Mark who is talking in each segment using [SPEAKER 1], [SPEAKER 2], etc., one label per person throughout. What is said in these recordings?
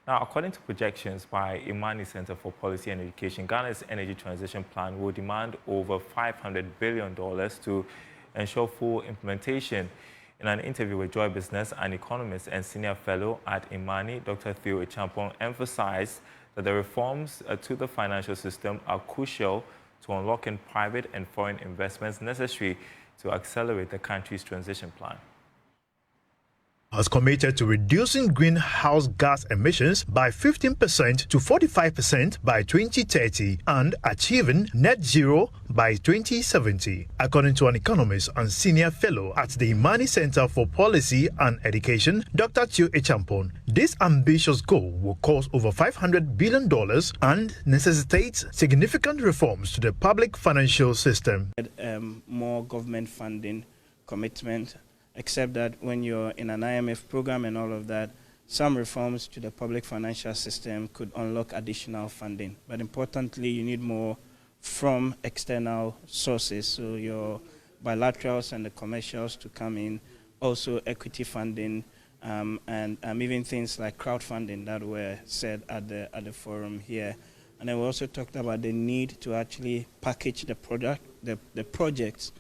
[SPEAKER 1] Now, according to projections by IMANI Centre for Policy and Education, Ghana's energy transition plan will demand over $500 billion to ensure full implementation. In an interview with Joy Business, an economist and senior fellow at IMANI, Dr. Theo Echampong, emphasized that the reforms to the financial system are crucial to unlocking private and foreign investments necessary to accelerate the country's transition plan.
[SPEAKER 2] Has committed to reducing greenhouse gas emissions by 15% to 45% by 2030 and achieving net zero by 2070, according to an economist and senior fellow at the IMANI Centre for Policy and Education, Dr. Theo Echampong. This ambitious goal will cost over $500 billion and necessitates significant reforms to the public financial system.
[SPEAKER 3] More government funding commitment, except that when you're in an IMF program and all of that, some reforms to the public financial system could unlock additional funding. But importantly, you need more from external sources, so your bilaterals and the commercials to come in, also equity funding, and even things like crowdfunding that were said at the forum here. And then we also talked about the need to actually package the projects,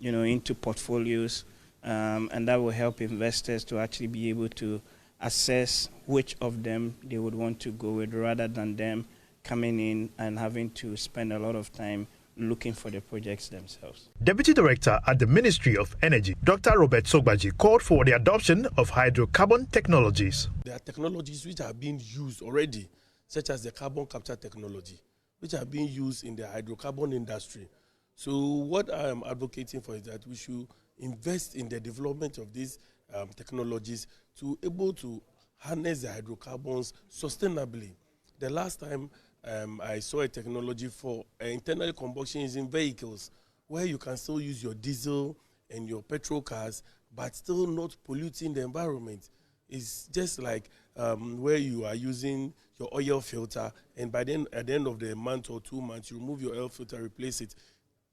[SPEAKER 3] into portfolios. And that will help investors to actually be able to assess which of them they would want to go with, rather than them coming in and having to spend a lot of time looking for the projects themselves.
[SPEAKER 2] Deputy Director at the Ministry of Energy, Dr. Robert Sogbaji, called for the adoption of hydrocarbon technologies.
[SPEAKER 4] There are technologies which are being used already, such as the carbon capture technology, which are being used in the hydrocarbon industry. So what I am advocating for is that we should invest in the development of these technologies to able to harness the hydrocarbons sustainably. The last time I saw a technology for internal combustion in vehicles, where you can still use your diesel and your petrol cars, but still not polluting the environment. It's just like where you are using your oil filter, and by then at the end of the month or 2 months, you remove your oil filter, replace it.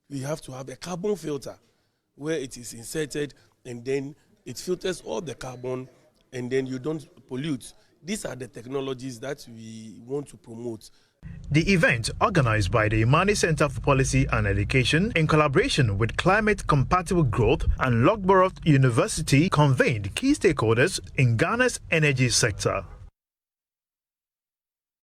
[SPEAKER 4] You have to have a carbon filter, where it is inserted and then it filters all the carbon and then you don't pollute. These are the technologies that we want to promote.
[SPEAKER 2] The event, organized by the IMANI Centre for Policy and Education in collaboration with Climate Compatible Growth and Loughborough University, convened key stakeholders in Ghana's energy sector.